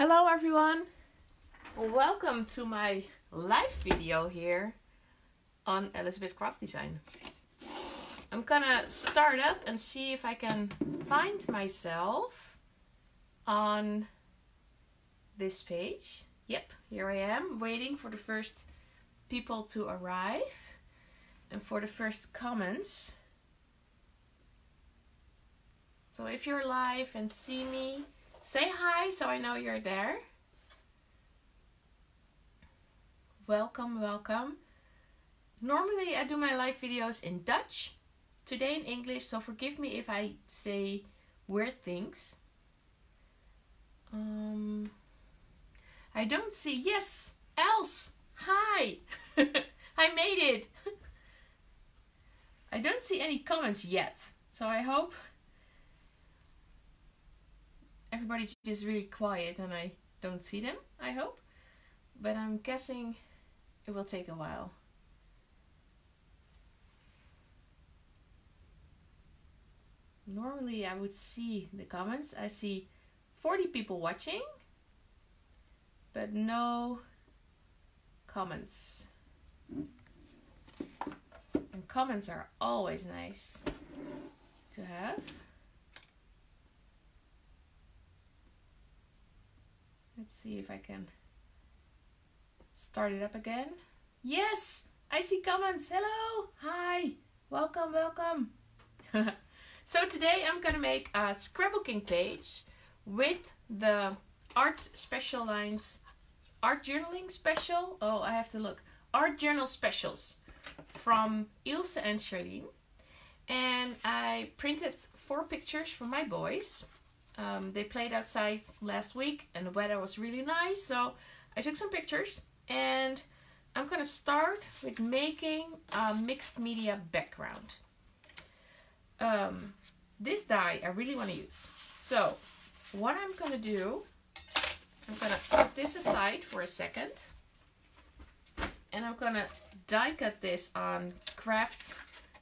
Hello everyone! Welcome to my live video here on Elizabeth Craft Design. I'm gonna start up and see if I can find myself on this page. Yep, here I am, waiting for the first people to arrive and for the first comments. So if you're live and see me, say hi so I know you're there. Welcome, welcome. Normally I do my live videos in Dutch, today in English, so forgive me if I say weird things. I don't see, yes, Els, hi! I made it! I don't see any comments yet, so I hope everybody's just really quiet and I don't see them, I hope. But I'm guessing it will take a while. Normally I would see the comments. I see 40 people watching, but no comments. And comments are always nice to have. Let's see if I can start it up again. Yes, I see comments. Hello, hi, welcome, welcome. So today I'm gonna make a scrapbooking page with the art special lines, art journaling special. Oh, I have to look. Art journal specials from Ilse and Charlene. And I printed 4 pictures for my boys. They played outside last week and the weather was really nice, so I took some pictures and I'm gonna start with making a mixed media background. This die I really want to use, so what I'm gonna do, I'm gonna put this aside for a second and I'm gonna die cut this on craft.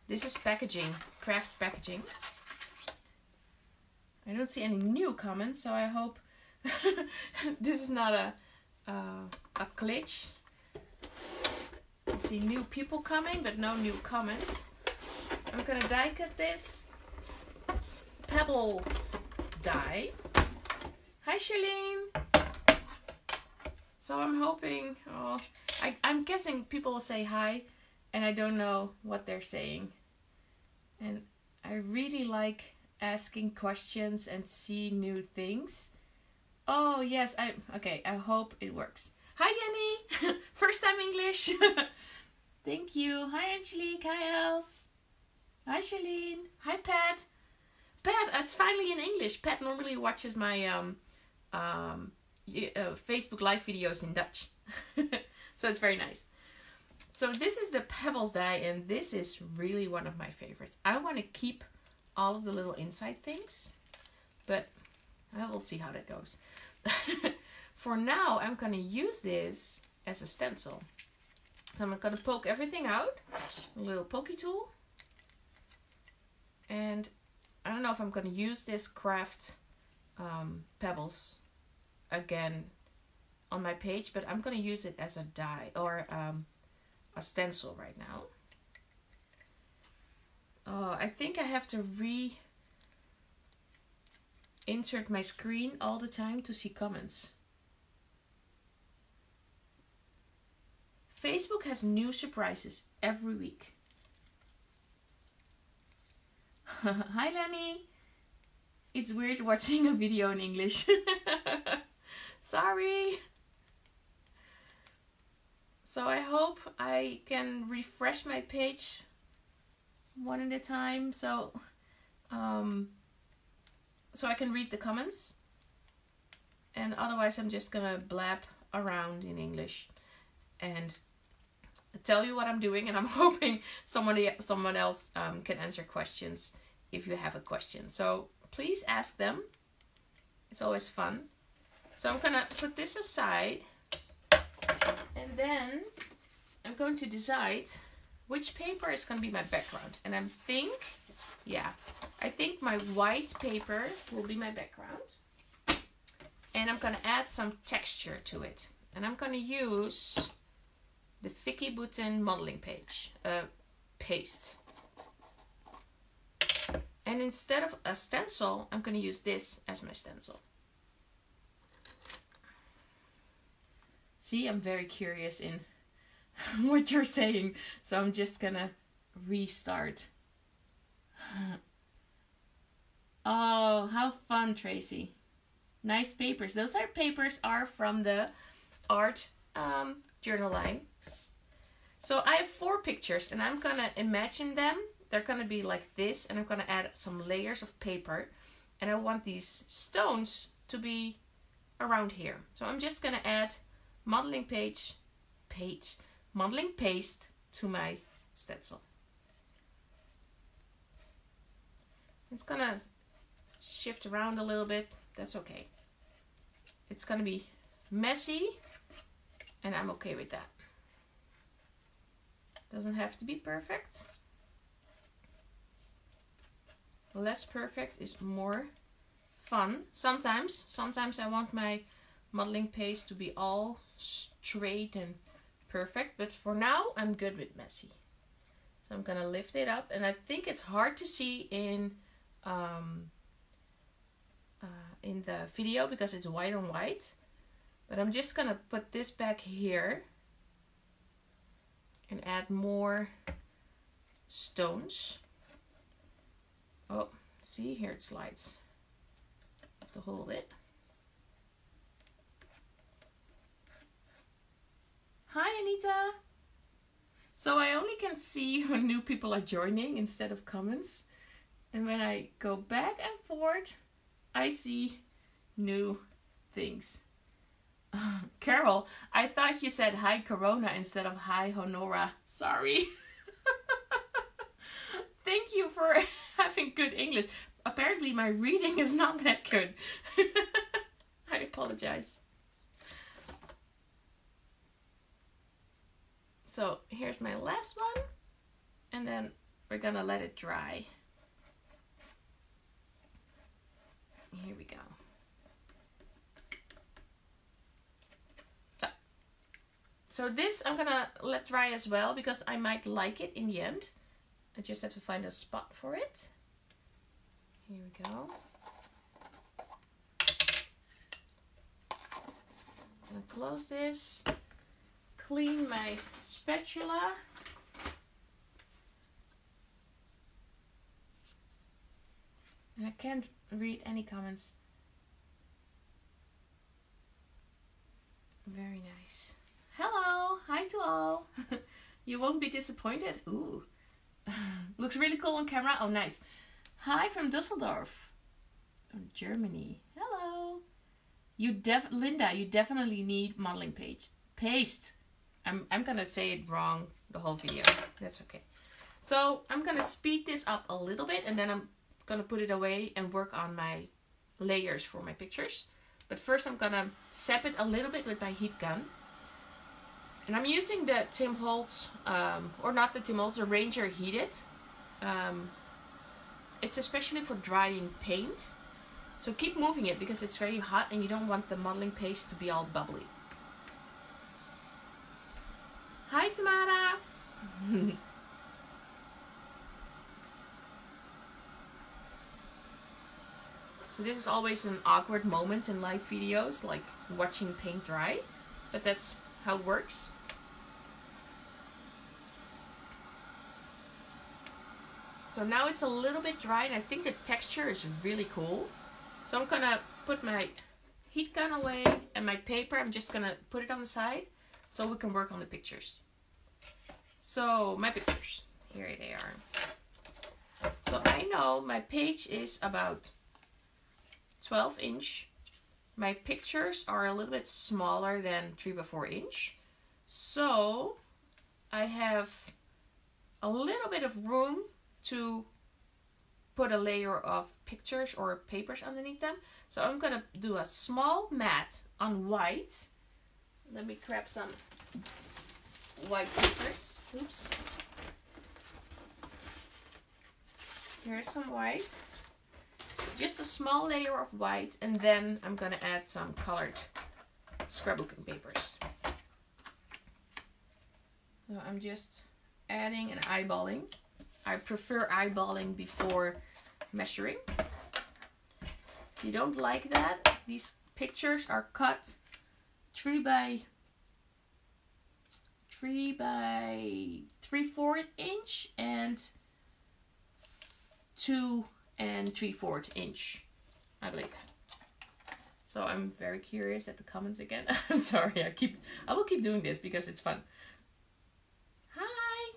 This is packaging, craft packaging. I don't see any new comments, so I hope this is not a glitch. I see new people coming, but no new comments. I'm gonna die cut this pebble die. Hi Charlene! So I'm hoping, I'm guessing people will say hi, and I don't know what they're saying. And I really like asking questions and see new things. Oh yes, okay, I hope it works. Hi Jenny! First time English! Thank you. Hi Angelique, hi Els. Hi Charlene. Hi Pat. Pat, it's finally in English. Pat normally watches my Facebook live videos in Dutch. So it's very nice. So this is the Pebbles die and this is really one of my favorites. I want to keep all of the little inside things, but I will see how that goes. For now, I'm going to use this as a stencil. So I'm going to poke everything out, a little pokey tool. And I don't know if I'm going to use this craft pebbles again on my page, but I'm going to use it as a die or a stencil right now. I think I have to insert my screen all the time to see comments. Facebook has new surprises every week. Hi Lenny! It's weird watching a video in English. Sorry! So I hope I can refresh my page one at a time, so I can read the comments, and otherwise I'm just gonna blab around in English and tell you what I'm doing, and I'm hoping someone else can answer questions if you have a question. So please ask them. It's always fun. So I'm gonna put this aside and then I'm going to decide which paper is going to be my background. And I think my white paper will be my background. And I'm gonna add some texture to it. And I'm gonna use the Vicky Boutin modeling paste. And instead of a stencil, I'm gonna use this as my stencil. See, I'm very curious in what you're saying, so I'm just gonna restart. Oh, how fun, Tracy. Nice papers. Those papers are from the art journal line. So I have 4 pictures and I'm gonna imagine them. They're gonna be like this, and I'm gonna add some layers of paper, and I want these stones to be around here. So I'm just gonna add modeling paste to my stencil. It's gonna shift around a little bit. That's okay. It's gonna be messy, and I'm okay with that. Doesn't have to be perfect. Less perfect is more fun. Sometimes I want my modeling paste to be all straight and perfect, but for now I'm good with messy. So I'm gonna lift it up, and I think it's hard to see in the video because it's white on white, but I'm just gonna put this back here and add more stones. Oh, see, here it slides. Have to hold it. Hi, Anita. So I only can see when new people are joining instead of comments. And when I go back and forth, I see new things. Carol, I thought you said hi Corona instead of hi Honora. Sorry. Thank you for having good English. Apparently my reading is not that good. I apologize. So here's my last one, and then we're gonna let it dry. Here we go. So this I'm gonna let dry as well because I might like it in the end. I just have to find a spot for it. Here we go. I'm gonna close this. Clean my spatula. And I can't read any comments. Very nice. Hello, hi to all. You won't be disappointed. Ooh, looks really cool on camera. Oh, nice. Hi from Düsseldorf, Germany. Hello. Linda, you definitely need modeling paste. I'm gonna say it wrong the whole video. That's okay. So I'm gonna speed this up a little bit, and then I'm gonna put it away and work on my layers for my pictures. But first I'm gonna sap it a little bit with my heat gun. And I'm using the Tim Holtz, or not the Tim Holtz, the Ranger Heated. It's especially for drying paint. So keep moving it because it's very hot and you don't want the modeling paste to be all bubbly. Hi Tamara! So this is always an awkward moment in live videos, like watching paint dry, but that's how it works. So now it's a little bit dry and I think the texture is really cool. So I'm gonna put my heat gun away and my paper, I'm just gonna put it on the side so we can work on the pictures. So my pictures, here they are. So I know my page is about 12 inch. My pictures are a little bit smaller than 3x4 inch. So I have a little bit of room to put a layer of pictures or papers underneath them. So I'm gonna do a small mat on white. Let me grab some white papers. Oops. Here's some white. just a small layer of white, and then I'm gonna add some colored scrapbooking papers. So I'm just adding and eyeballing. I prefer eyeballing before measuring. If you don't like that, these pictures are cut 3 by 3/4 inch and 2 3/4 inch, I believe. So I'm very curious at the comments again. I'm sorry, I will keep doing this because it's fun. Hi!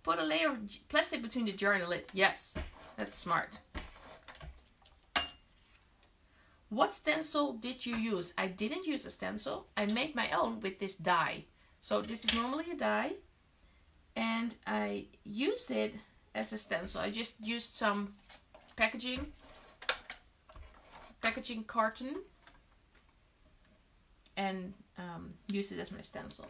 Put a layer of plastic between the jar and the lid. Yes, that's smart. What stencil did you use? I didn't use a stencil. I made my own with this die. So this is normally a die, and I used it as a stencil. I just used some packaging carton and used it as my stencil.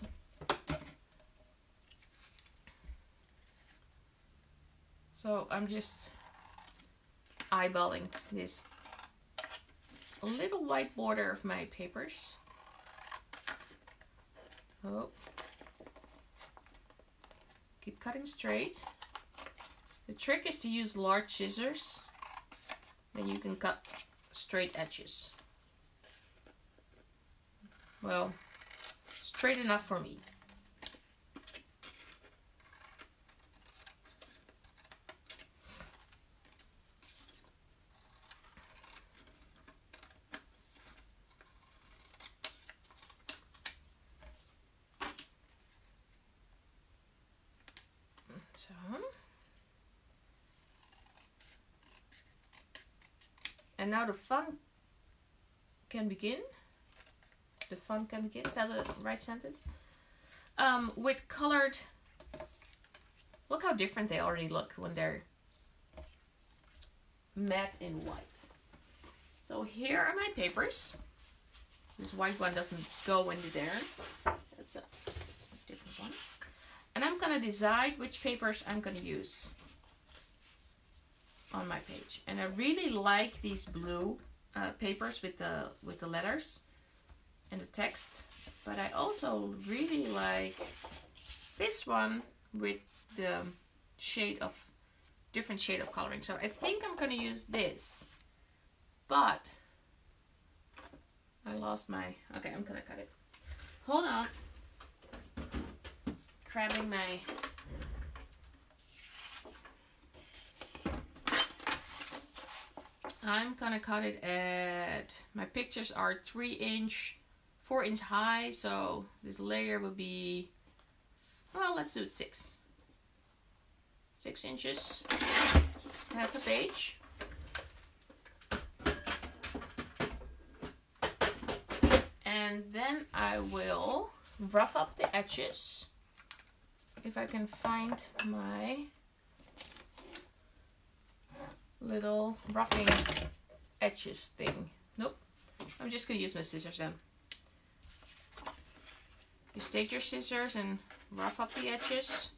So I'm just eyeballing this little white border of my papers. Oh. Keep cutting straight. The trick is to use large scissors. Then you can cut straight edges. Well, straight enough for me. So, and now the fun can begin. The fun can begin. Is that the right sentence? With colored. Look how different they already look when they're matte in white. So here are my papers. This white one doesn't go into there. That's a different one. And I'm gonna decide which papers I'm gonna use on my page. And I really like these blue papers with the letters and the text. But I also really like this one with the different shade of coloring. So I think I'm gonna use this. But I lost my, okay, I'm gonna cut it. Hold on. Grabbing my I'm gonna cut it at, my pictures are 4 inch high, so this layer will be, well, let's do it 6 inches, half a page. And then I will rough up the edges. If I can find my little roughing edges thing. Nope. I'm just gonna use my scissors then. Just take your scissors and rough up the edges.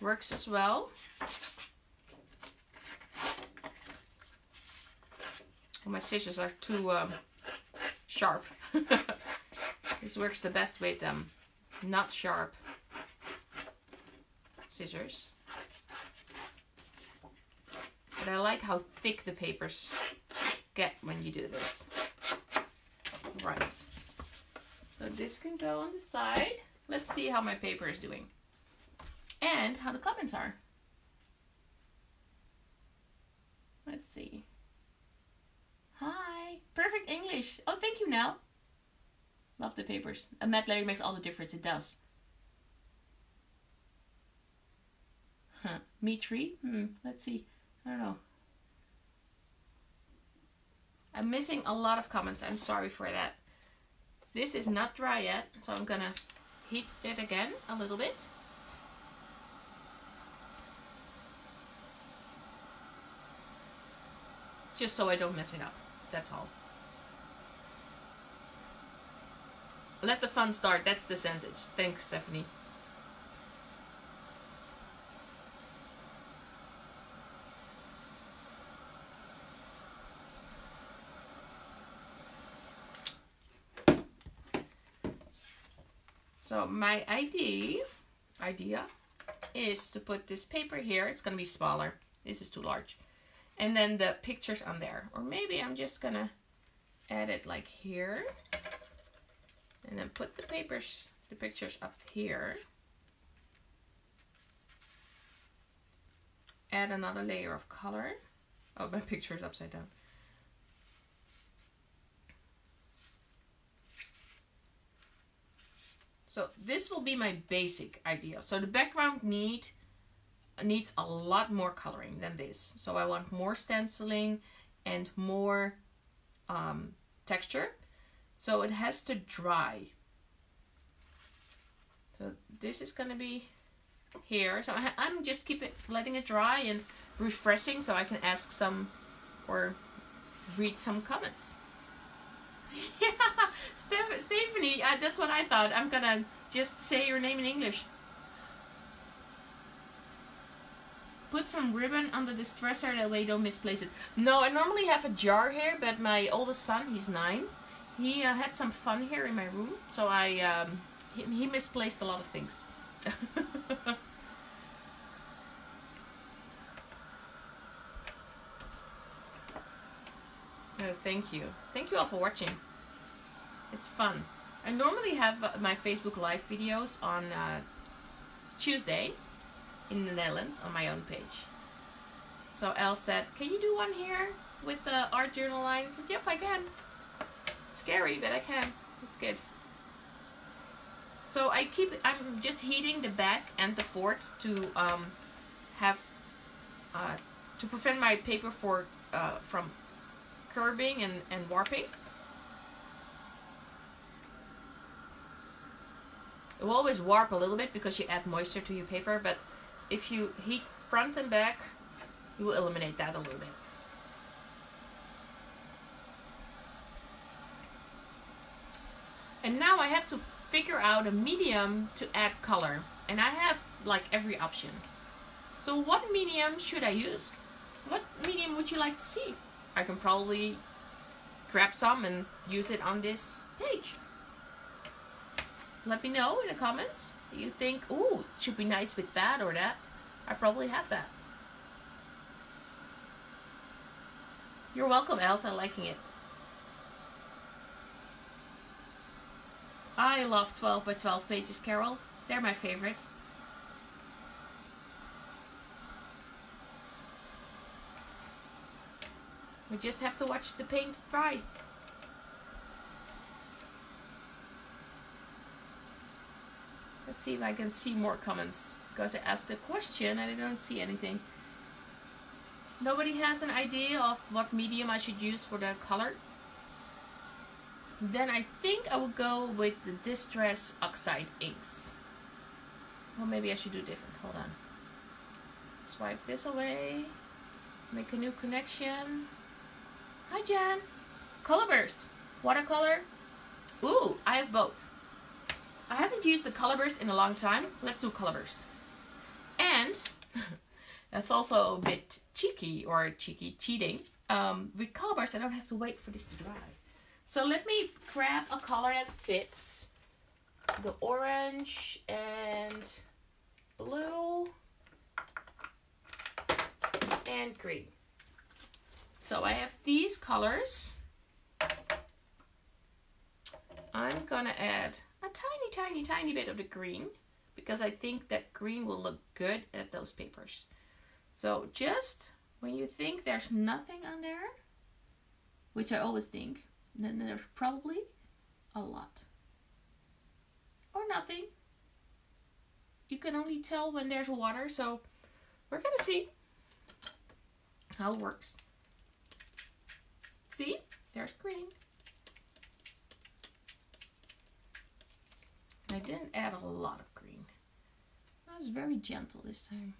Works as well. Well, my scissors are too sharp. This works the best with not sharp scissors. But I like how thick the papers get when you do this. Right. So this can go on the side. Let's see how my paper is doing. And how the comments are. Let's see. Hi. Perfect English. Oh, thank you, Nell. Love the papers. A matte layer makes all the difference. It does. Huh. Me tree? Let's see. I don't know. I'm missing a lot of comments. I'm sorry for that. This is not dry yet, so I'm gonna heat it again a little bit. Just so I don't mess it up. That's all. Let the fun start. That's the sentence. Thanks, Stephanie. So my idea is to put this paper here. It's gonna be smaller. This is too large. And then the pictures on there. Or maybe I'm just gonna add it like here. And then put the pictures up here. Add another layer of color. Oh, my picture is upside down. So this will be my basic idea. So the background needs a lot more coloring than this. So I want more stenciling and more texture. So it has to dry. So this is gonna be here. So I'm just letting it dry and refreshing so I can ask some or read some comments. Yeah, Stephanie, that's what I thought. I'm gonna just say your name in English. Put some ribbon under this dresser, that way you don't misplace it. No, I normally have a jar here, but my oldest son, he's 9. He had some fun here in my room, so he misplaced a lot of things. No, thank you. Thank you all for watching. It's fun. I normally have my Facebook Live videos on Tuesday in the Netherlands on my own page. So Elle said, can you do one here with the art journal line? I said, yep, I can. Scary, but I can. It's good. So I'm just heating the back and the fort to to prevent my paper from curbing and warping. It will always warp a little bit because you add moisture to your paper, but if you heat front and back, you will eliminate that a little bit. And now I have to figure out a medium to add color, and I have like every option. So what medium should I use? What medium would you like to see? I can probably grab some and use it on this page. So let me know in the comments. Do you think, ooh, it should be nice with that or that? I probably have that. You're welcome, Elsa, liking it. I love 12 by 12 pages, Carol. They're my favorite. We just have to watch the paint dry. Let's see if I can see more comments, because I asked the question and I don't see anything. Nobody has an idea of what medium I should use for the color? Then I think I will go with the Distress Oxide inks. Well, maybe I should do different. Hold on. Swipe this away. Make a new connection. Hi, Jan. Color burst. Watercolor. Ooh, I have both. I haven't used the color burst in a long time. Let's do color burst. And that's also a bit cheeky or cheating. With color burst, I don't have to wait for this to dry. So let me grab a color that fits. The orange and blue and green. So I have these colors. I'm gonna add a tiny bit of the green because I think that green will look good at those papers. So just when you think there's nothing on there, which I always think, then there's probably a lot. Or nothing. You can only tell when there's water, so we're gonna see how it works. See? There's green. I didn't add a lot of green. I was very gentle this time.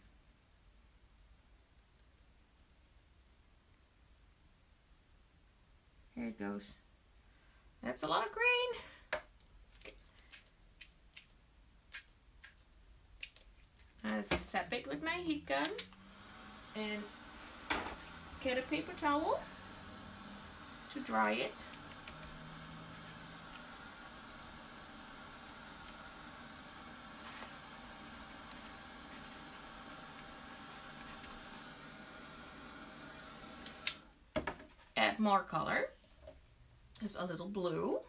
Here it goes. That's a lot of green. That's good. I zap it with my heat gun and get a paper towel to dry it. add more color. There's a little blue.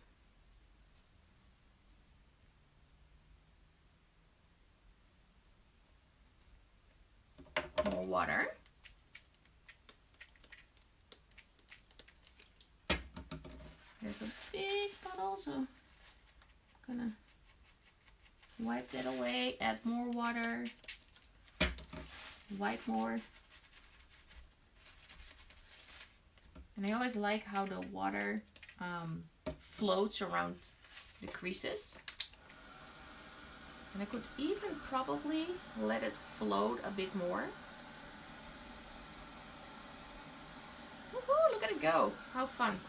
More water. There's a big puddle, so I'm gonna wipe that away, add more water, wipe more. And I always like how the water floats around the creases. And I could even probably let it float a bit more. Woohoo, look at it go. How fun.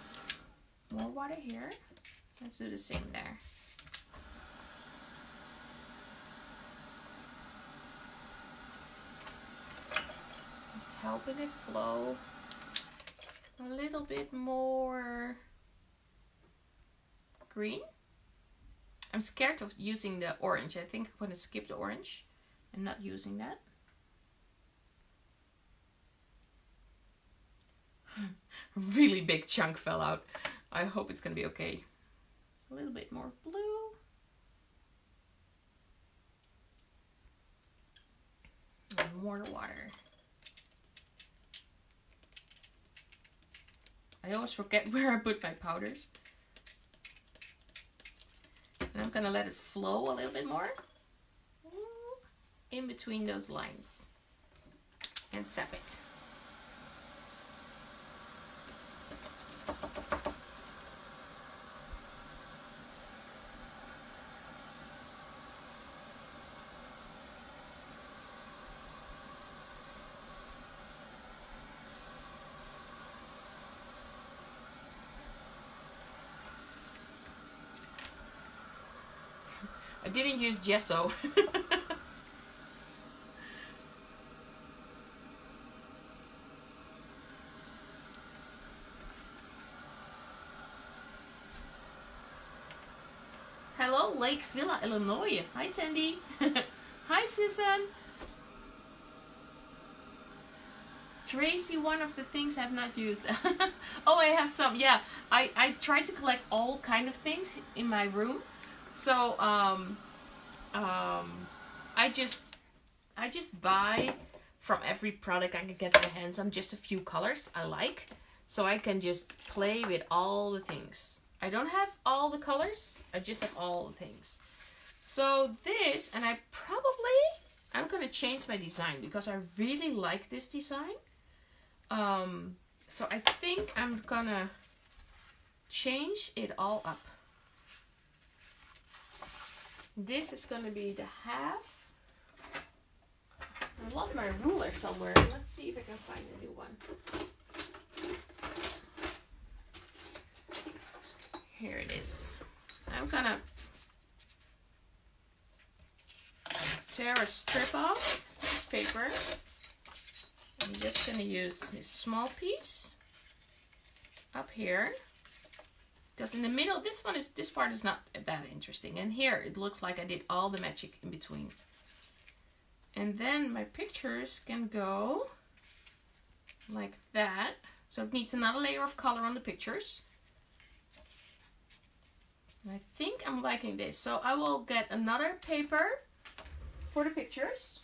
More water here. Let's do the same there. Just helping it flow. A little bit more green. I'm scared of using the orange. I think I'm going to skip the orange and not using that. Really big chunk fell out. I hope it's going to be okay. A little bit more blue. And more water. I always forget where I put my powders. And I'm gonna let it flow a little bit more in between those lines and sap it. I didn't use gesso. Hello, Lake Villa, Illinois. Hi, Sandy. Hi, Susan. Tracy, one of the things I've not used. Oh, I have some. Yeah, I try to collect all kind of things in my room. So I just buy from every product I can get my hands on just a few colors I like, so I can just play with all the things. I don't have all the colors, I just have all the things. So this, and I'm gonna change my design because I really like this design. So I think I'm gonna change it all up. This is going to be the half. I lost my ruler somewhere. Let's see if I can find a new one. Here it is. I'm going to tear a strip off this paper. I'm just going to use this small piece up here. Because in the middle, this part is not that interesting. And here, it looks like I did all the magic in between. And then my pictures can go like that. So it needs another layer of color on the pictures. And I think I'm liking this. So I will get another paper for the pictures.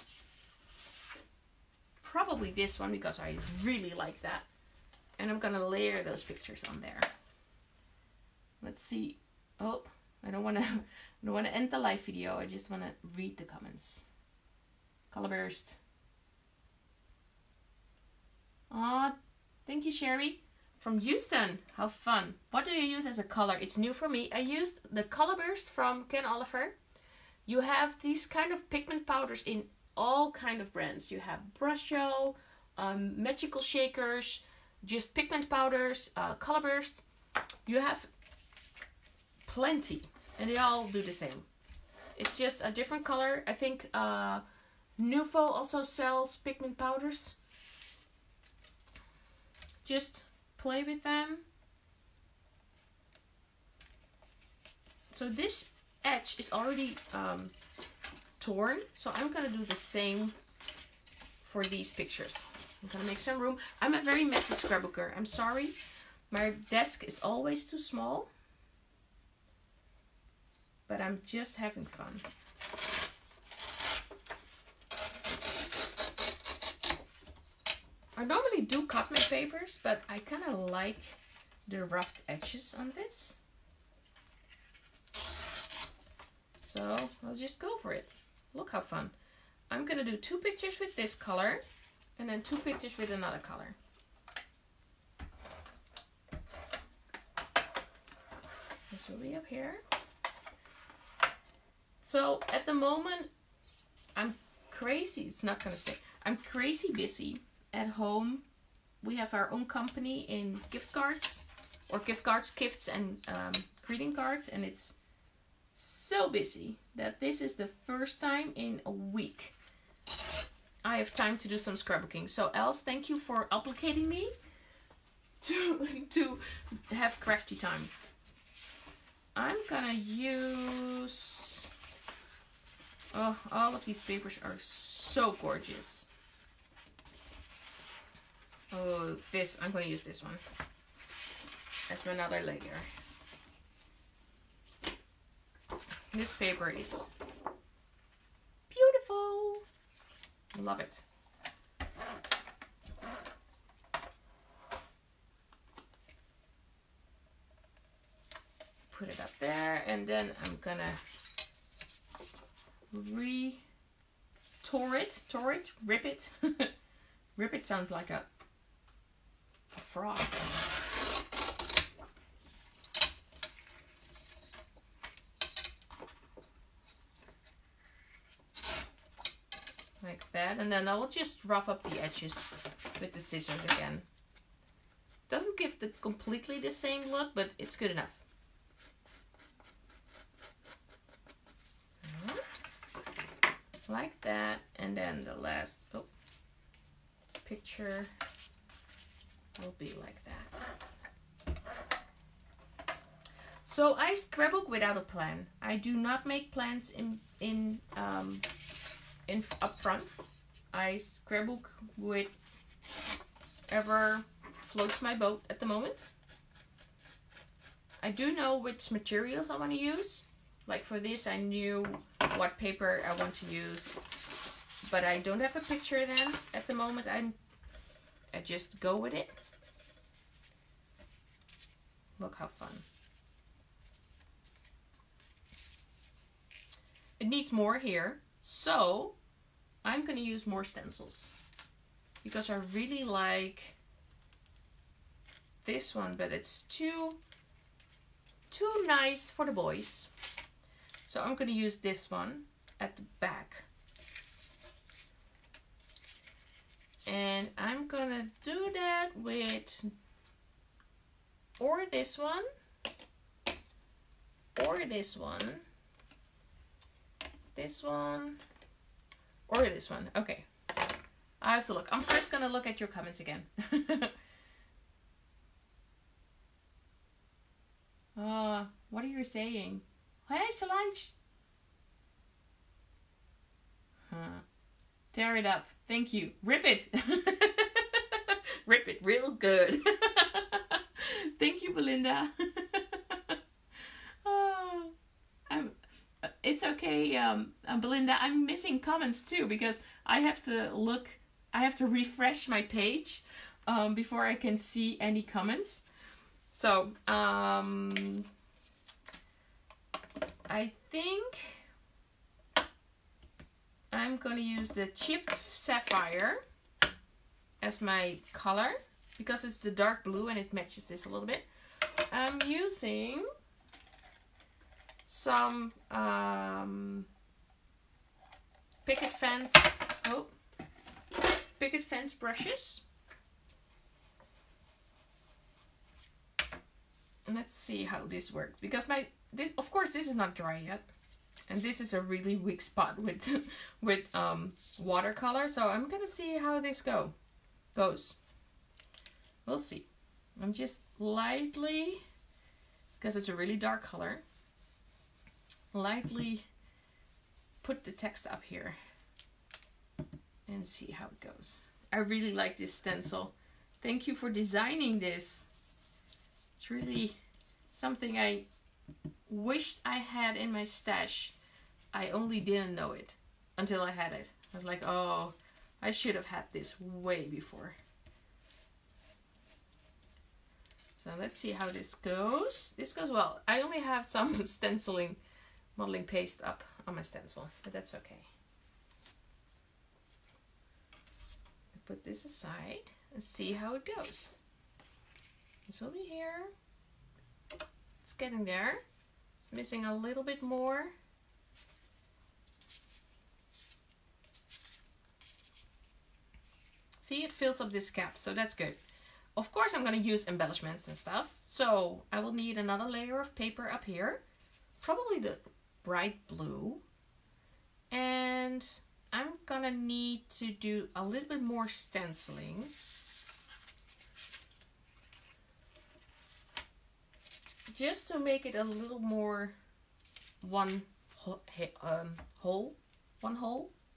Probably this one because I really like that. And I'm gonna layer those pictures on there. Let's see. Oh, I don't want to end the live video. I just want to read the comments. Colorburst. Aw, thank you, Sherry. From Houston. How fun. What do you use as a color? It's new for me. I used the Colorburst from Ken Oliver. You have these kind of pigment powders in all kind of brands. You have brush gel, magical shakers, just pigment powders, Colorburst. You have plenty, and they all do the same. It's just a different color. I think Nuvo also sells pigment powders. Just play with them. So this edge is already torn, so I'm gonna do the same for these pictures. I'm gonna make some room. I'm a very messy scrapbooker. I'm sorry, My desk is always too small, but I'm just having fun. I normally do cut my papers, but I kind of like the roughed edges on this. So I'll just go for it. Look how fun. I'm gonna do 2 pictures with this color and then 2 pictures with another color. This will be up here. So at the moment, I'm crazy. It's not gonna stay. I'm crazy busy at home. We have our own company in gift cards, or gifts and greeting cards, and it's so busy that this is the first time in a week I have time to do some scrapbooking. So Els, thank you for obligating me to have crafty time. I'm gonna use, oh, all of these papers are so gorgeous. Oh, this, I'm gonna use this one as my another layer. This paper is beautiful. Love it. Put it up there, and then I'm gonna rip it. Rip it sounds like a frog. Like that, and then I will just rough up the edges with the scissors again. Doesn't give the completely the same look, but it's good enough. Like that, and then the last picture will be like that. So I scrapbook without a plan. I do not make plans in up front. I scrapbook with whatever floats my boat at the moment. I do know which materials I want to use. Like for this, I knew what paper I want to use, but I don't have a picture then at the moment. I just go with it. Look how fun. It needs more here, so I'm going to use more stencils because I really like this one, but it's too nice for the boys. So I'm going to use this one at the back. And I'm going to do that with or this one, or this one, this one, or this one. Okay. I have to look. I'm first going to look at your comments again. What are you saying? Hey, Solange. Tear it up. Thank you. Rip it. Rip it real good. Thank you, Belinda. It's okay, Belinda. I'm missing comments too because I have to look. I have to refresh my page before I can see any comments. So, I think I'm going to use the chipped sapphire as my color because it's the dark blue and it matches this a little bit. I'm using some picket fence brushes. Let's see how this works because of course this is not dry yet, and this is a really weak spot with watercolor. So I'm gonna see how this goes. We'll see. I'm just lightly, because it's a really dark color, lightly put the text up here and see how it goes. I really like this stencil. Thank you for designing this. It's really something I wished I had in my stash. I only didn't know it until I had it. I was like, oh, I should have had this way before. So let's see how this goes. This goes well. I only have some stenciling, modeling paste up on my stencil, but that's okay. Put this aside and see how it goes. This will be here. It's getting there. It's missing a little bit more. See, it fills up this gap, so that's good. Of course, I'm going to use embellishments and stuff, so I will need another layer of paper up here. Probably the bright blue. And I'm gonna need to do a little bit more stenciling. Just to make it a little more one hole?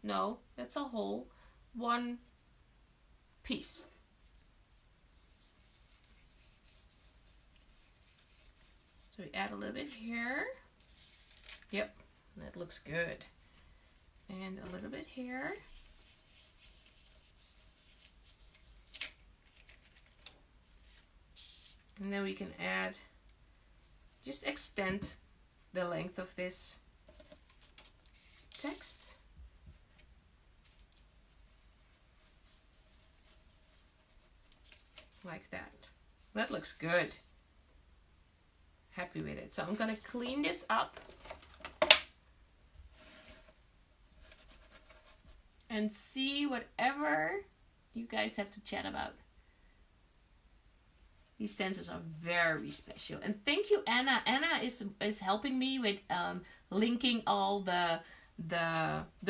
No, that's a hole. One piece. So we add a little bit here. Yep, that looks good. And a little bit here. And then we can add, just extend the length of this text. Like that. That looks good. Happy with it. So I'm gonna clean this up. And see whatever you guys have to chat about. These stencils are very special. And thank you, Anna. Anna is helping me with linking all the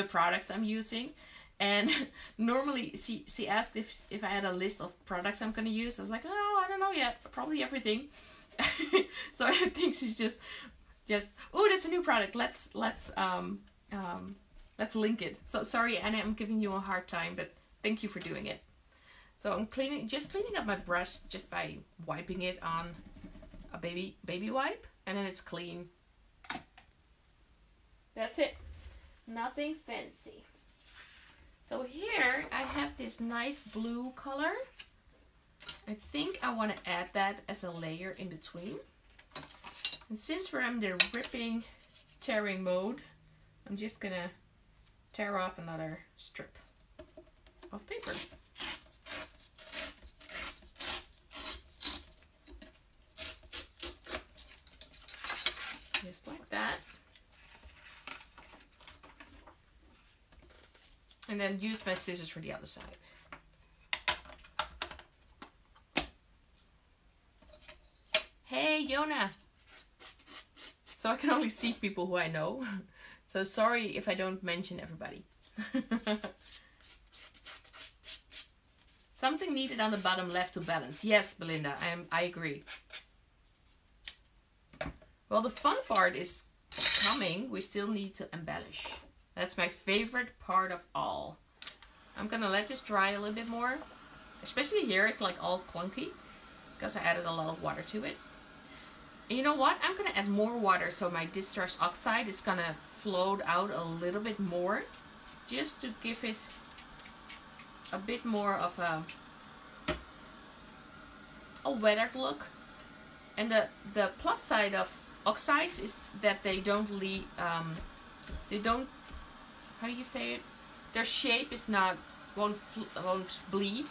products I'm using. And normally she asked if I had a list of products I'm gonna use. I was like, oh, I don't know yet. Probably everything. So I think she's just oh, that's a new product. Let's link it. So sorry, Anna, I'm giving you a hard time, but thank you for doing it. So I'm just cleaning up my brush just by wiping it on a baby wipe, and then it's clean. That's it. Nothing fancy. So here I have this nice blue color. I think I want to add that as a layer in between. And since we're in the ripping, tearing mode, I'm just gonna tear off another strip of paper. Just like that. And then use my scissors for the other side. Hey, Yona! So I can only see people who I know. So sorry if I don't mention everybody. Something needed on the bottom left to balance. Yes, Belinda, I agree. Well, the fun part is coming. We still need to embellish. That's my favorite part of all. I'm gonna let this dry a little bit more. Especially here, it's like all clunky because I added a lot of water to it. And you know what? I'm gonna add more water so my distress oxide is gonna float out a little bit more, just to give it a bit more of a weathered look. And the plus side of oxides is that they don't leave, how do you say it? Their shape is not, won't bleed.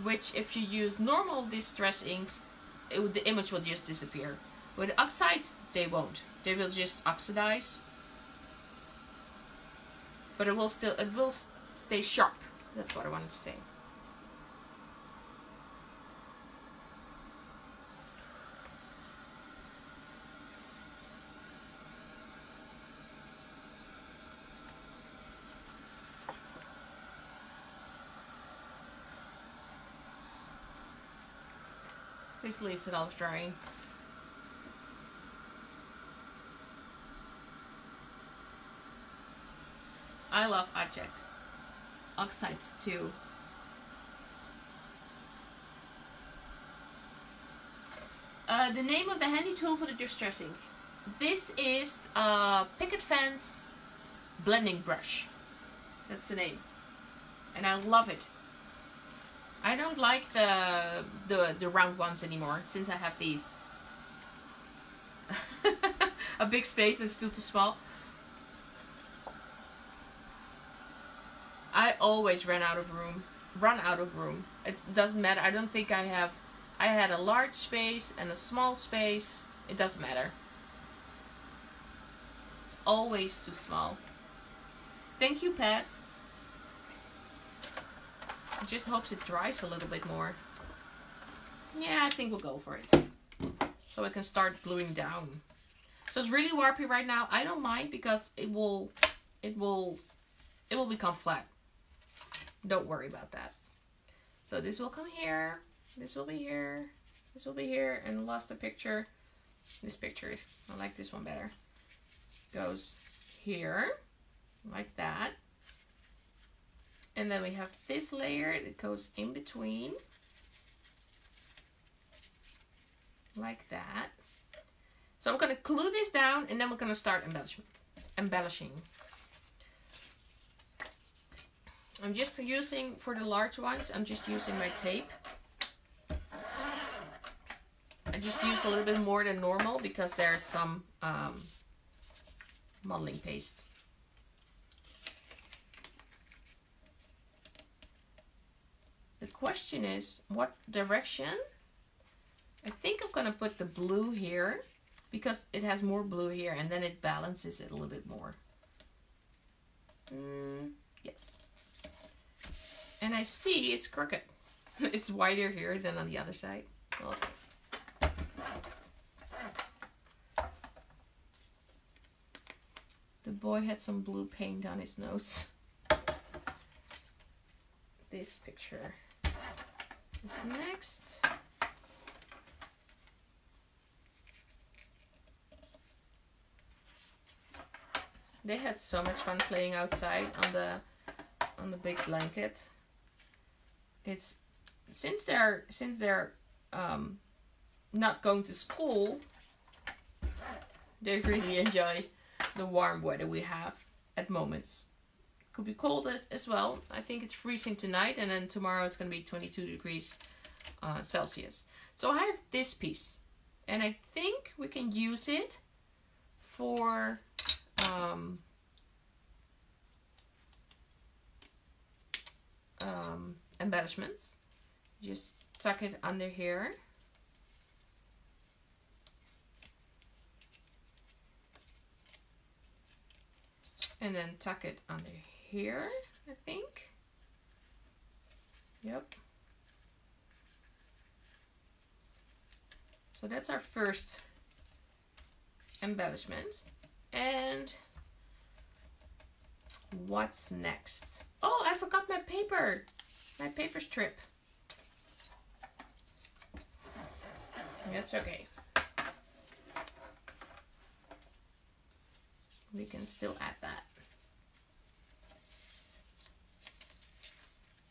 Which if you use normal distress inks, the image will just disappear. With oxides, they won't. They will just oxidize. But it will stay sharp. That's what I wanted to say. This leaves it off drying. I love oxides too. The name of the handy tool for the distressing. This is Picket Fence Blending Brush. That's the name. And I love it. I don't like the round ones anymore since I have these. A big space that's still too small. I always run out of room. It doesn't matter. I don't think I had a large space and a small space. It doesn't matter. It's always too small. Thank you, Pat. I just hope it dries a little bit more. Yeah, I think we'll go for it. So I can start gluing down. So it's really warpy right now. I don't mind because it will become flat. Don't worry about that. So this will come here. This will be here. This will be here. And lost a picture. This picture, I like this one better. Goes here, like that. And then we have this layer that goes in between. Like that. So I'm going to glue this down and then we're going to start embellishing. I'm just using, for the large ones, I'm just using my tape. I just used a little bit more than normal because there's some modeling paste. The question is, what direction? I think I'm gonna put the blue here because it has more blue here and then it balances it a little bit more. Yes. And I see it's crooked. It's wider here than on the other side. Okay. The boy had some blue paint on his nose. This picture is next. They had so much fun playing outside on the big blanket. It's since they're not going to school, they really enjoy the warm weather we have at moments. Could be cold as well. I think it's freezing tonight, and then tomorrow it's going to be 22 degrees Celsius. So I have this piece, and I think we can use it for embellishments. Just tuck it under here. And then tuck it under here, I think. Yep. So that's our first embellishment. And what's next? Oh, I forgot my paper. My paper strip. That's okay. We can still add that.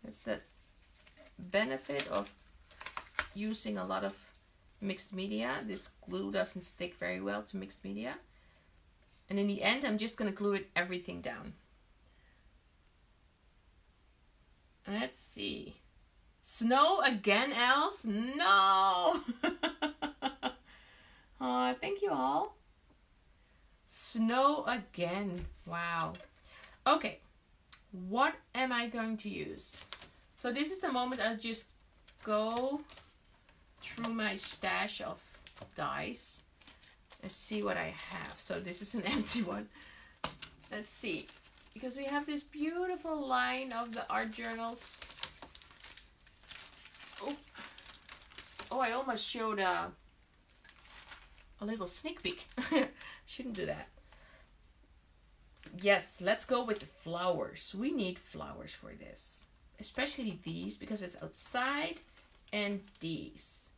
It's the benefit of using a lot of mixed media. This glue doesn't stick very well to mixed media. And in the end, I'm just going to glue everything down. Let's see. Snow again, Els? No! Oh, thank you all. Snow again. Wow. Okay. What am I going to use? So this is the moment I'll just go through my stash of dies and see what I have. So this is an empty one. Let's see. Because we have this beautiful line of the art journals. Oh, I almost showed a little sneak peek. Shouldn't do that. Yes, let's go with the flowers. We need flowers for this. Especially these because it's outside, and these.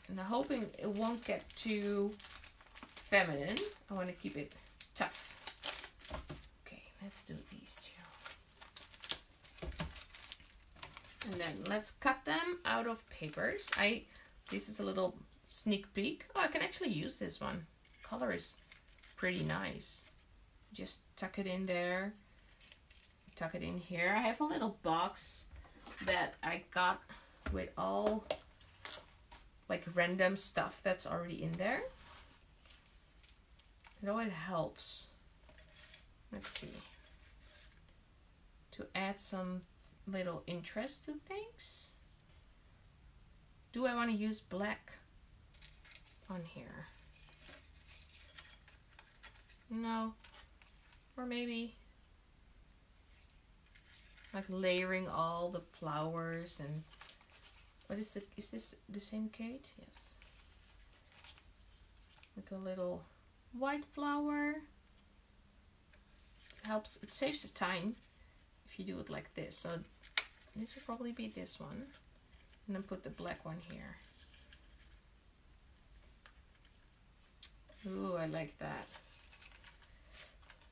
And I'm hoping it won't get too feminine. I want to keep it tough. Okay, let's do these two. And then let's cut them out of papers. This is a little sneak peek. Oh, I can actually use this one. Color is pretty nice. Just tuck it in there. Tuck it in here. I have a little box that I got with all like random stuff that's already in there. It always helps. Let's see. To add some little interest to things. Do I want to use black on here? No. Or maybe like layering all the flowers and what is it? Is this the same Kate? Yes. Like a little white flower. It helps, it saves the time if you do it like this. So this would probably be this one. And then put the black one here. Ooh, I like that.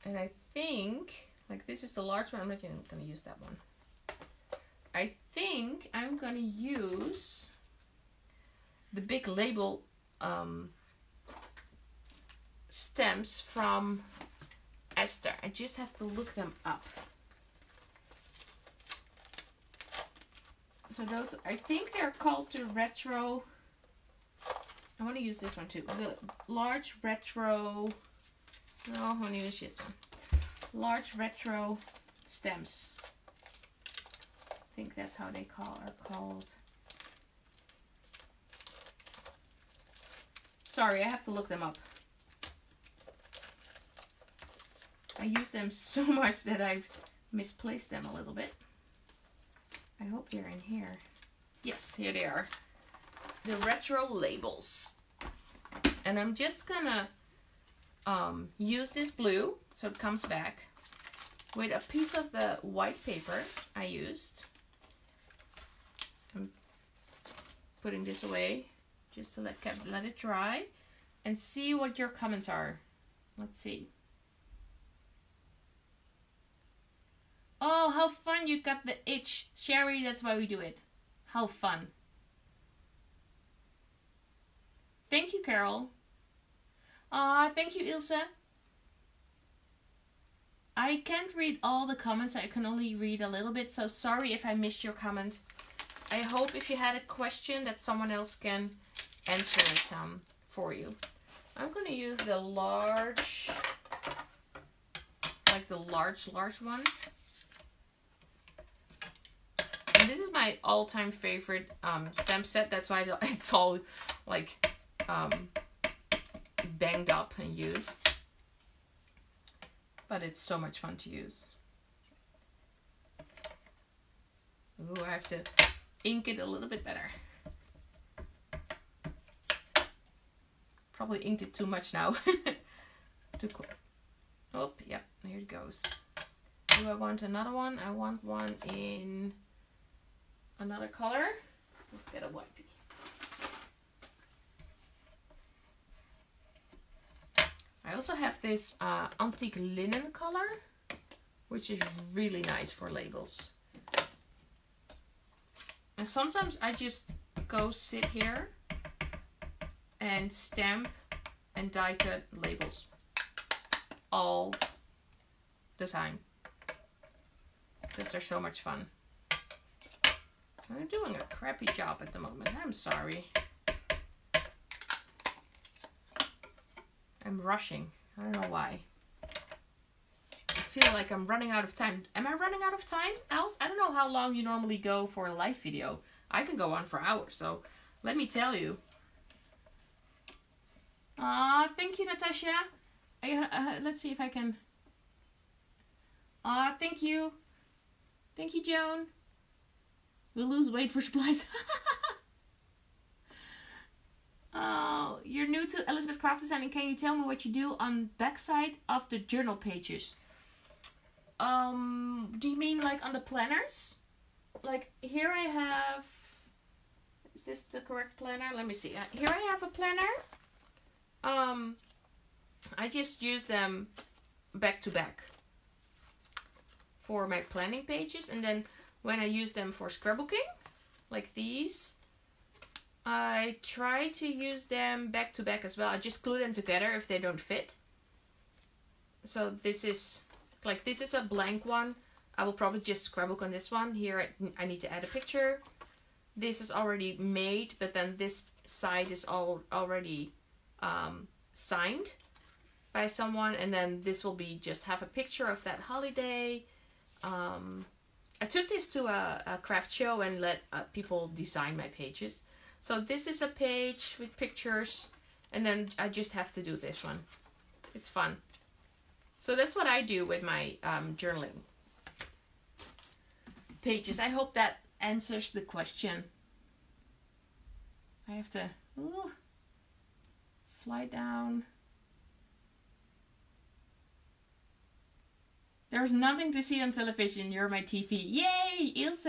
And I think, like this is the large one, I'm not gonna use that one. I think I'm gonna use the big label stamps from Esther. I just have to look them up. So those, I think they're called the retro. I want to use this one too. The large retro. No, I want to use this one. Large retro stamps. I think that's how they are called. Sorry, I have to look them up. I use them so much that I've misplaced them a little bit. I hope they're in here. Yes, here they are. The retro labels. And I'm just gonna use this blue so it comes back with a piece of the white paper I used. I'm putting this away just to let it dry and see what your comments are. Let's see. Oh, how fun, you got the itch. Sherry, that's why we do it. How fun. Thank you, Carol. Thank you, Ilse. I can't read all the comments. I can only read a little bit, so sorry if I missed your comment. I hope if you had a question that someone else can answer it for you. I'm going to use the large, like the large one. And this is my all-time favorite stamp set. That's why it's all like banged up and used. But it's so much fun to use. Ooh, I have to ink it a little bit better. Probably inked it too much now. Oh, yep, here it goes. Do I want another one? I want one in another color. Let's get a wipey. I also have this antique linen color, which is really nice for labels. And sometimes I just go sit here and stamp and die cut labels all the time because they're so much fun. I'm doing a crappy job at the moment. I'm sorry. I'm rushing. I don't know why. I feel like I'm running out of time. Am I running out of time, Alice? I don't know how long you normally go for a live video. I can go on for hours, so let me tell you. Thank you, Natasha. Let's see if I can. Thank you. Thank you, Joan. We'll lose weight for supplies. Oh, you're new to Elizabeth Craft Designing. Can you tell me what you do on backside of the journal pages? Do you mean like on the planners? Like here I have, is this the correct planner? Let me see. Here I have a planner. I just use them back to back for my planning pages, and then when I use them for scrapbooking, like these, I try to use them back to back as well. I just glue them together if they don't fit. So this is a blank one. I will probably just scrapbook on this one. Here I need to add a picture. This is already made, but then this side is already signed by someone, and then this will be just have a picture of that holiday. I took this to a craft show and let people design my pages. So this is a page with pictures, and then I just have to do this one. It's fun. So that's what I do with my journaling pages. I hope that answers the question. I have to slide down. There's nothing to see on television. You're my TV. Yay, Ilse!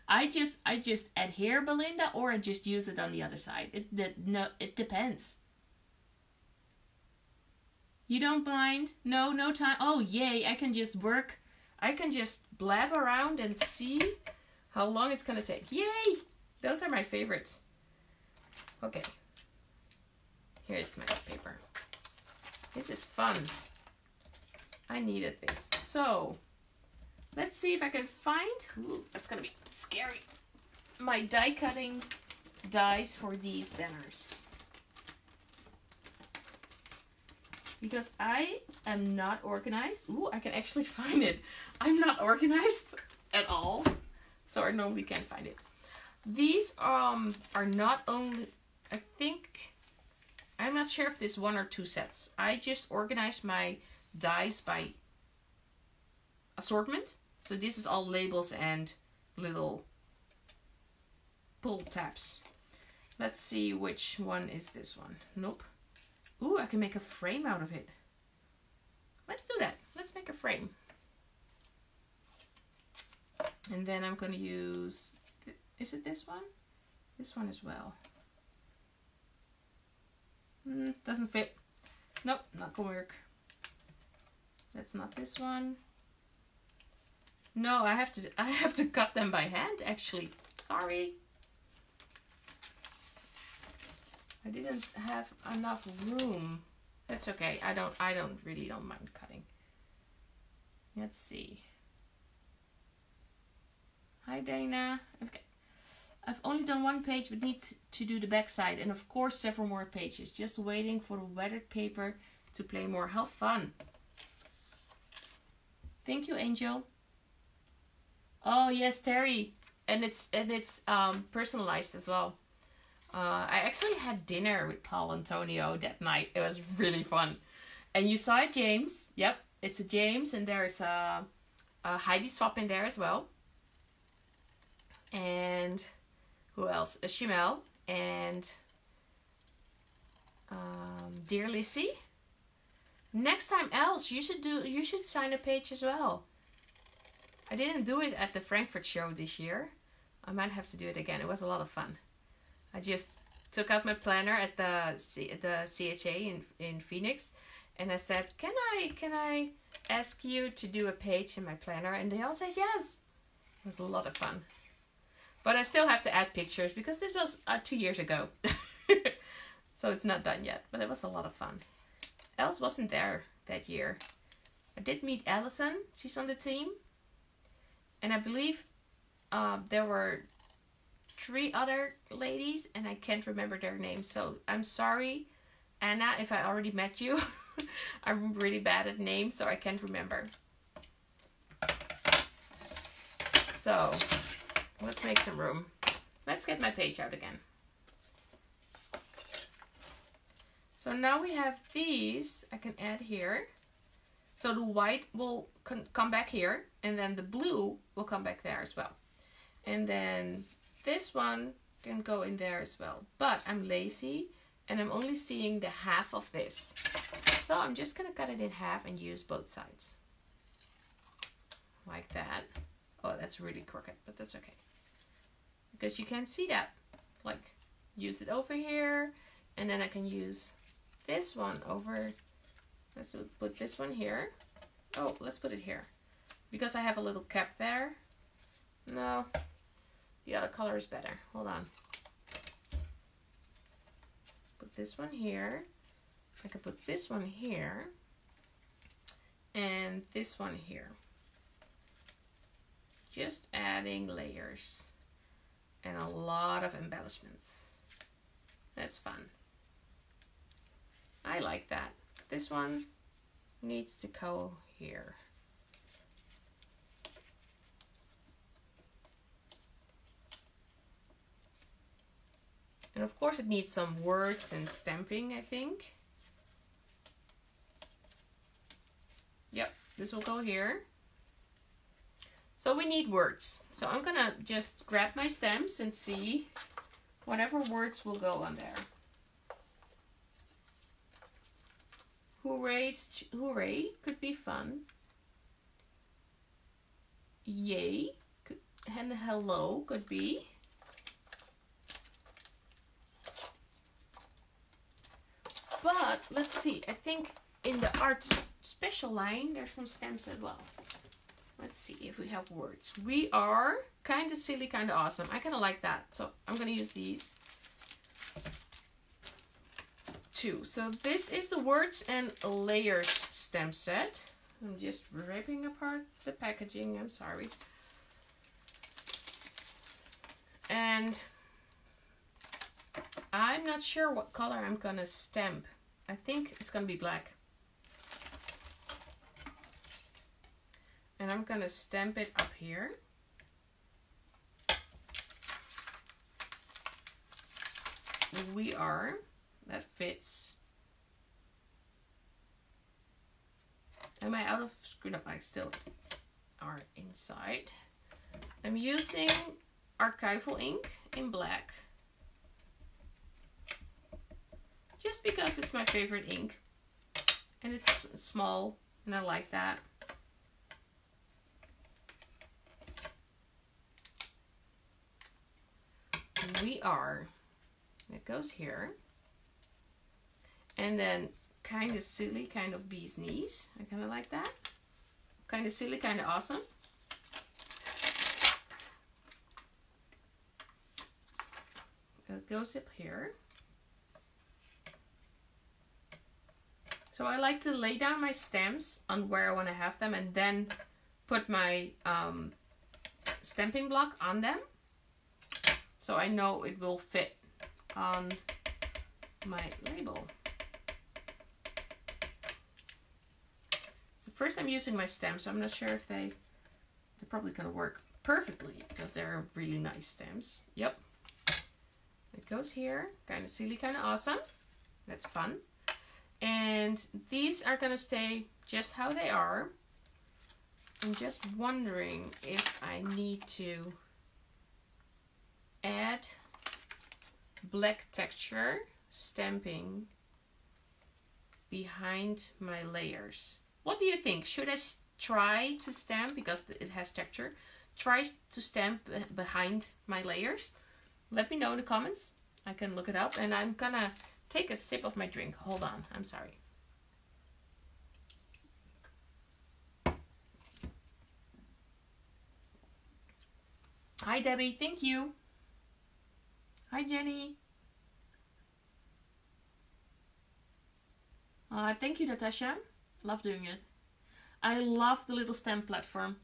I just adhere, Belinda, or I just use it on the other side. It depends. You don't mind? No time. Oh, yay! I can just work. I can just blab around and see how long it's gonna take. Yay! Those are my favorites. Okay. Here's my paper. This is fun. I needed this. So, let's see if I can find, ooh, that's gonna be scary, my die cutting dies for these banners. Because I am not organized. Ooh, I can actually find it. I'm not organized at all. So I normally can't find it. These are not only, I think, I'm not sure if this 1 or 2 sets. I just organized my dies by assortment. So this is all labels and little pull tabs. Let's see which one is this one. Nope. Ooh, I can make a frame out of it. Let's do that. Let's make a frame. And then I'm going to use, is it this one? This one as well. Doesn't fit. Nope, not gonna work. That's not this one. No, I have to cut them by hand actually. Sorry. I didn't have enough room. That's okay. I don't mind cutting. Let's see. Hi Dana. Okay. I've only done 1 page, but need to do the back side, and of course several more pages. Just waiting for the weathered paper to play more. How fun! Thank you, Angel. Oh yes, Terry, and it's personalized as well. I actually had dinner with Paul Antonio that night. It was really fun, and you saw it, James. Yep, it's a James, and there's a Heidi Swap in there as well, and who else? A Shimel and Dear Lissy. Next time, else you should sign a page as well. I didn't do it at the Frankfurt show this year. I might have to do it again. It was a lot of fun. I just took out my planner at the CHA in Phoenix, and I said, "Can I ask you to do a page in my planner?" And they all said yes. It was a lot of fun. But I still have to add pictures because this was 2 years ago. So it's not done yet, but it was a lot of fun. Els wasn't there that year. I did meet Allison. She's on the team. And I believe there were 3 other ladies, and I can't remember their names. So I'm sorry, Anna, if I already met you. I'm really bad at names, so I can't remember. So let's make some room. Let's get my page out again. So now we have these I can add here. So the white will come back here, and then the blue will come back there as well. And then this one can go in there as well. But I'm lazy and I'm only seeing the half of this. So I'm just gonna cut it in half and use both sides. Like that. Oh, that's really crooked, but that's okay. Because you can see that. Like, use it over here, and then I can use this one over. Let's put this one here. Oh, let's put it here. Because I have a little cap there. No. the other color is better. Hold on. Put this one here. I can put this one here. And this one here. Just adding layers. And a lot of embellishments. That's fun. I like that. This one needs to go here. And of course it needs some words and stamping, I think. Yep, this will go here. So we need words. So I'm gonna just grab my stamps and see whatever words will go on there. Hooray could be fun. Yay and hello could be. But let's see, I think in the art special line there's some stamps as well. Let's see if we have words. We are kind of silly, kind of awesome. I kind of like that. So I'm going to use these two. So this is the words and layers stamp set. I'm just ripping apart the packaging. I'm sorry. And I'm not sure what color I'm going to stamp. I think it's going to be black. And I'm going to stamp it up here. We are. That fits. Am I out of screwed up? I still are inside. I'm using archival ink in black. Just because it's my favorite ink. And it's small. And I like that. We are. It goes here. And then kind of silly, kind of bee's knees. I kind of like that. Kind of silly, kind of awesome. It goes up here. So I like to lay down my stamps on where I want to have them and then put my stamping block on them. So I know it will fit on my label. So first I'm using my stamps, so I'm not sure if they're probably gonna work perfectly because they're really nice stamps. Yep. It goes here, kind of silly, kind of awesome. That's fun. And these are gonna stay just how they are. I'm just wondering if I need to add black texture stamping behind my layers. What do you think? Should I try to stamp, because it has texture, try to stamp behind my layers? Let me know in the comments. I can look it up, and I'm gonna take a sip of my drink. Hold on, I'm sorry. Hi Debbie, thank you. Hi Jenny. Thank you Natasha. Love doing it. I love the little stamp platform.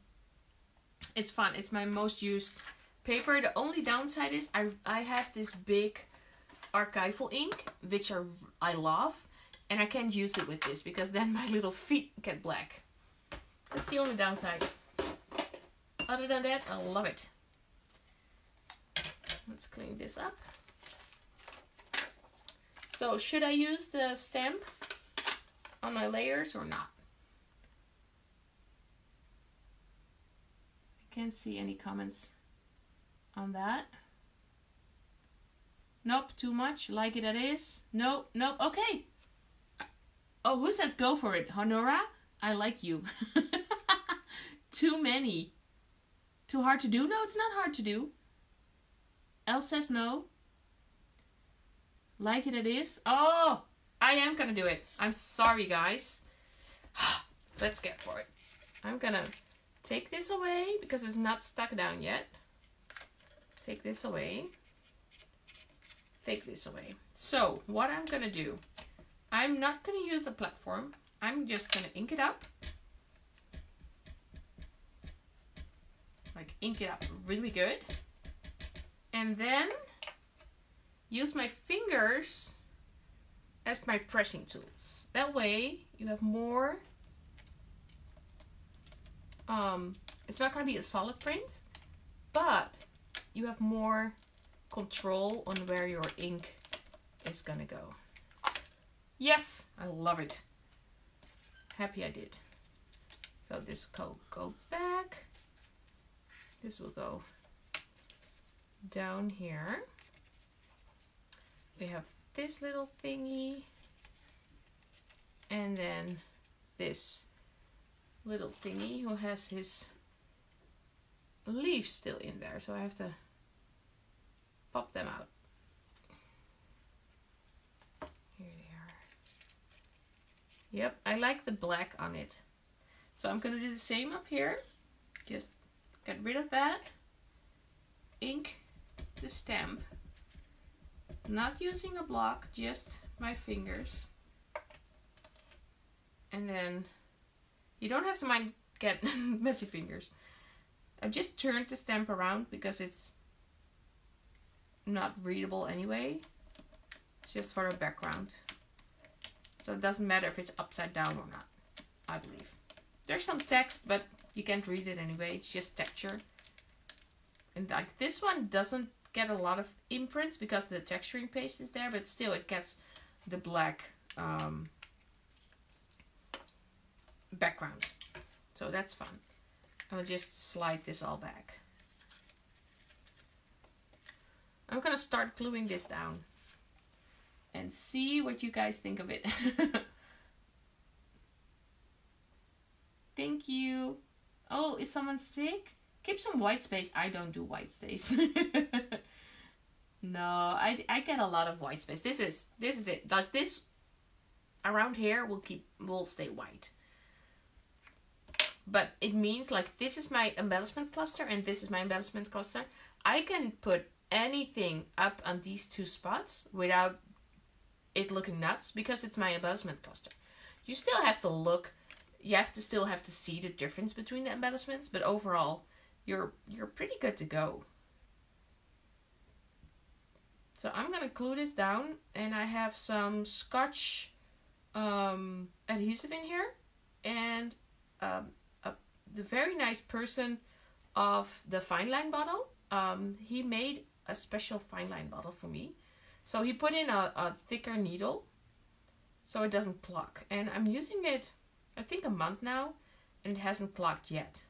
It's fun. It's my most used paper. The only downside is I have this big archival ink, which I love, and I can't use it with this because then my little feet get black. That's the only downside. Other than that, I love it. Let's clean this up. So should I use the stamp on my layers or not? I can't see any comments on that. Nope, too much. Like it is. Nope, nope. Okay. Oh, who says go for it? Honora? I like you. Too many. Too hard to do? No, it's not hard to do. Elle says no. Like it is. Oh, I am gonna do it. I'm sorry, guys. Let's get for it. I'm gonna take this away because it's not stuck down yet. Take this away. Take this away. So what I'm gonna do, I'm not gonna use a platform. I'm just gonna ink it up. Like ink it up really good. And then use my fingers as my pressing tools. That way you have more, it's not gonna be a solid print, but you have more control on where your ink is gonna go. Yes, I love it. Happy I did. So this will go back. This will go down here. We have this little thingy. And then this little thingy who has his leaves still in there. So I have to pop them out. Here they are. Yep, I like the black on it. So I'm gonna do the same up here. Just get rid of that. Ink the stamp. Not using a block, just my fingers. And then you don't have to mind get messy fingers. I just turned the stamp around because it's not readable anyway. It's just for a background. So it doesn't matter if it's upside down or not, I believe. There's some text, but you can't read it anyway. It's just texture. And like this one doesn't get a lot of imprints because the texturing paste is there, but still it gets the black background. So that's fun. I will just slide this all back. I'm gonna start gluing this down and see what you guys think of it. Thank you. Oh, is someone sick? Keep some white space. I don't do white space. No, I get a lot of white space. This is it. Like this around here will stay white. But it means like this is my embellishment cluster and this is my embellishment cluster. I can put anything up on these two spots without it looking nuts because it's my embellishment cluster. You still have to look, you still have to see the difference between the embellishments, but overall you're pretty good to go. So I'm gonna glue this down and I have some Scotch adhesive in here and the very nice person of the fine line bottle, he made a special fine line bottle for me. So he put in a thicker needle so it doesn't clog. And I'm using it, I think a month now, and it hasn't clogged yet.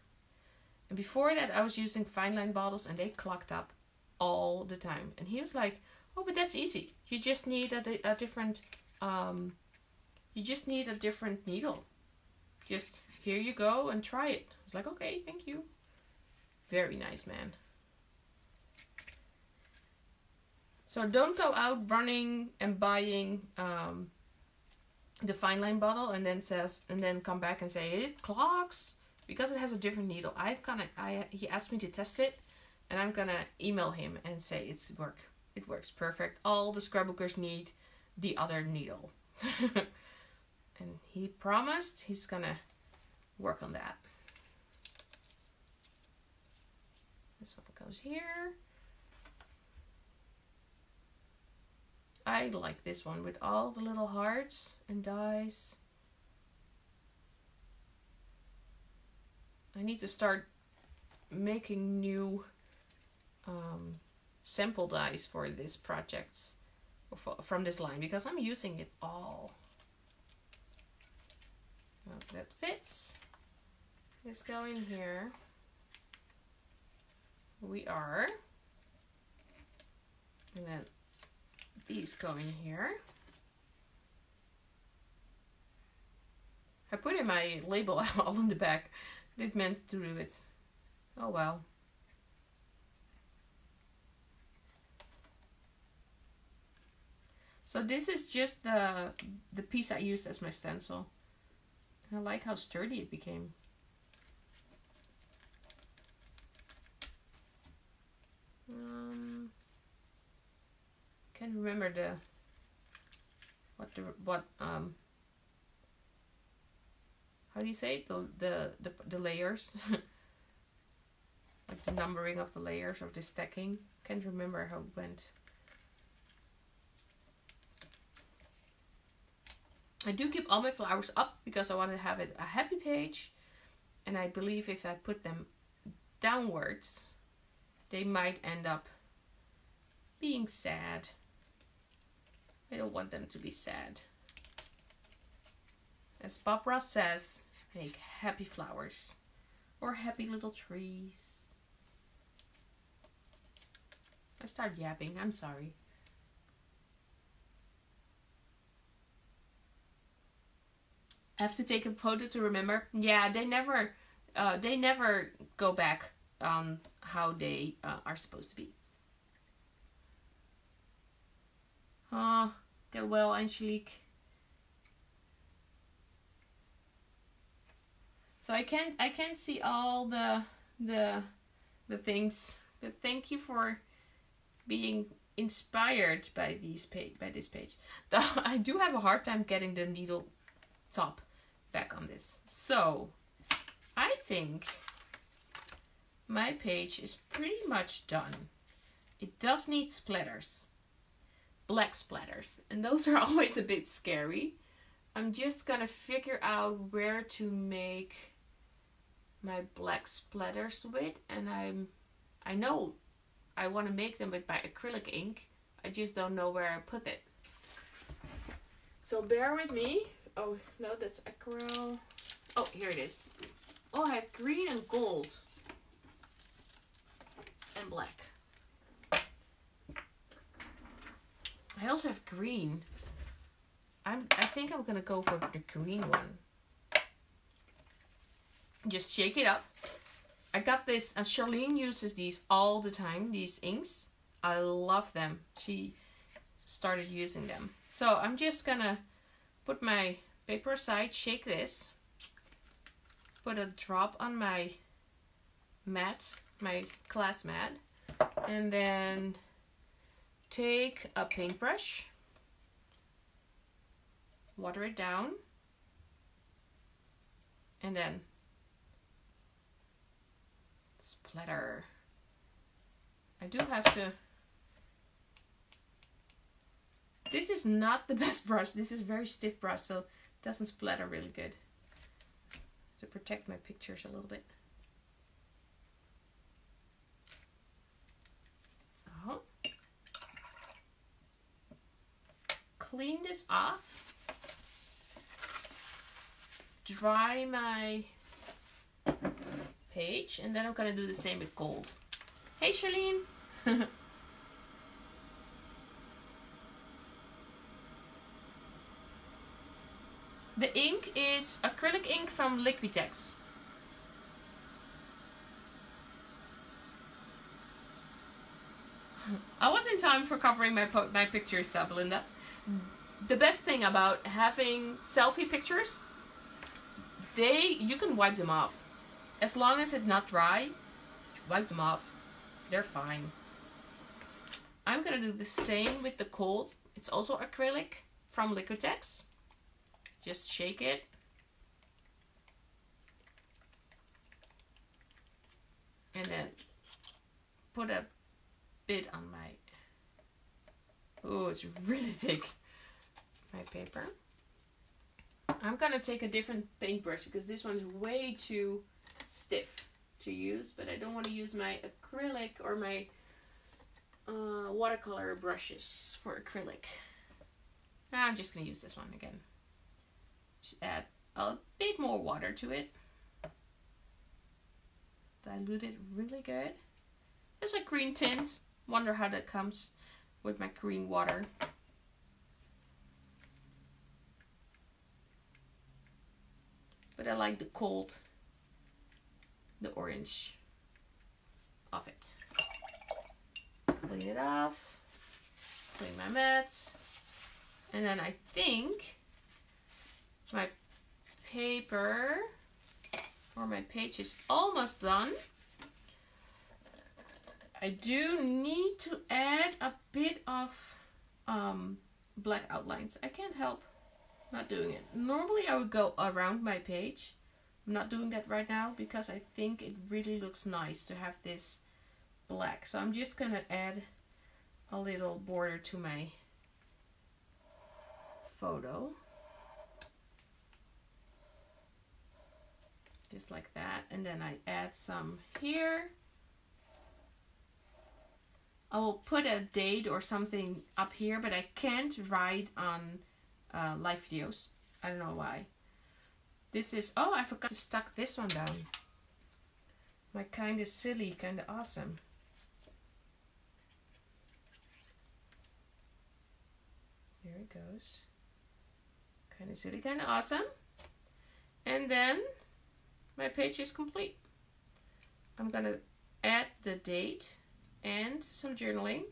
And before that I was using fine line bottles and they clogged up all the time. And he was like, oh, but that's easy. You just need a different needle. Just here you go and try it. I was like, okay, thank you. Very nice man. So don't go out running and buying the fine line bottle and then come back and say it clogs because it has a different needle. He asked me to test it and I'm gonna email him and say it works perfect. All the scrapbookers need the other needle. And he promised he's gonna work on that. This one goes here. I like this one with all the little hearts and dies. I need to start making new sample dies for this projects from this line because I'm using it all. Well, that fits. This go in here. We are. And then these go in here. I put in my label all in the back. I didn't meant to do it. Oh well. So this is just the piece I used as my stencil. I like how sturdy it became. Can't remember how do you say it? The layers. Like the numbering of the layers of the stacking. Can't remember how it went. I do keep all my flowers up because I want to have it a happy page. And I believe if I put them downwards, they might end up being sad. I don't want them to be sad. As Bob Ross says, make happy flowers or happy little trees. I start yapping, I'm sorry. I have to take a photo to remember. Yeah, they never go back on how they are supposed to be. Oh, get well, Angelique. So I can't see all the things, but thank you for being inspired by this page. Though I do have a hard time getting the needle top back on this. So I think my page is pretty much done. It does need splatters, black splatters, and those are always a bit scary. I'm just gonna figure out where to make my black splatters with, and I know I want to make them with my acrylic ink. I just don't know where I put it. So bear with me. Oh no, that's acrylic. Oh, here it is. Oh, I have green and gold and black. I also have green. I think I'm gonna go for the green one. Just shake it up. I got this, Charlene uses these all the time, these inks. I love them. She started using them. So I'm just gonna put my paper aside, shake this, put a drop on my mat, my class mat, and then take a paintbrush, water it down, and then splatter. I do have to. This is not the best brush. This is a very stiff brush, so it doesn't splatter really good. To protect my pictures a little bit. So clean this off. Dry my page, and then I'm gonna do the same with gold. Hey Charlene! The ink is acrylic ink from Liquitex. I was in time for covering my pictures, Belinda. The best thing about having selfie pictures, you can wipe them off. As long as it's not dry, wipe them off. They're fine. I'm gonna do the same with the cold. It's also acrylic from Liquitex. Just shake it. And then put a bit on my, oh, it's really thick, my paper. I'm gonna take a different paintbrush because this one's way too stiff to use, but I don't want to use my acrylic or my watercolor brushes for acrylic. I'm just gonna use this one again. Just add a bit more water to it. Dilute it really good. It's a green tint. Wonder how that comes with my green water. But I like the cold, the orange of it. Clean it off. Clean my mats. And then I think my paper or my page is almost done. I do need to add a bit of black outlines. I can't help not doing it. Normally I would go around my page. I'm not doing that right now because I think it really looks nice to have this black. So I'm just gonna add a little border to my photo. Just like that. And then I add some here. I will put a date or something up here, but I can't write on live videos. I don't know why. This is, oh, I forgot to stuck this one down. My kind of silly, kind of awesome. Here it goes. Kind of silly, kind of awesome. And then my page is complete. I'm gonna add the date and some journaling,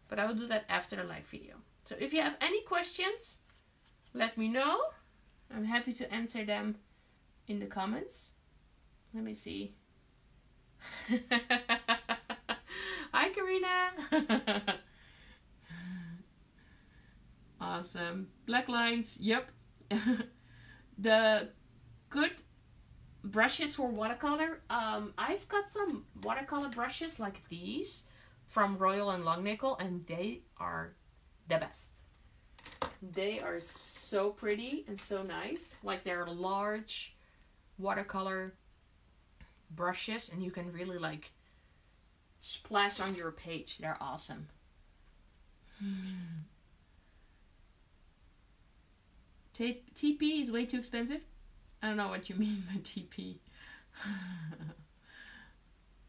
but I will do that after the live video. So if you have any questions, let me know. I'm happy to answer them in the comments. Let me see. Hi Karina. Awesome. Black lines, yep. The good brushes for watercolor, I've got some watercolor brushes like these from Royal and Longnickel, and they are the best. They are so pretty and so nice. Like, they're large watercolor brushes, and you can really like splash on your page. They're awesome. TP is way too expensive. I don't know what you mean by TP.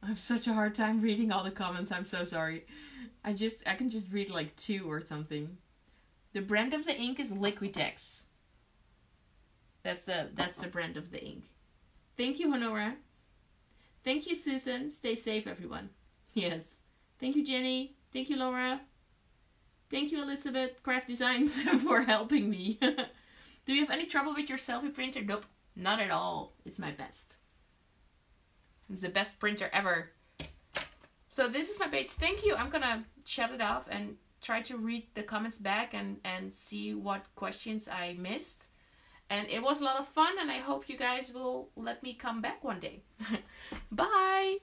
I have such a hard time reading all the comments. I'm so sorry. I can just read like 2 or something. The brand of the ink is Liquitex. That's the brand of the ink. Thank you, Honora. Thank you, Susan. Stay safe, everyone. Yes. Thank you, Jenny. Thank you, Laura. Thank you, Elizabeth Craft Designs, for helping me. Do you have any trouble with your selfie printer? Nope, not at all. It's my best. It's the best printer ever. So this is my page. Thank you. I'm gonna shut it off and try to read the comments back and see what questions I missed. And it was a lot of fun, and I hope you guys will let me come back one day. Bye!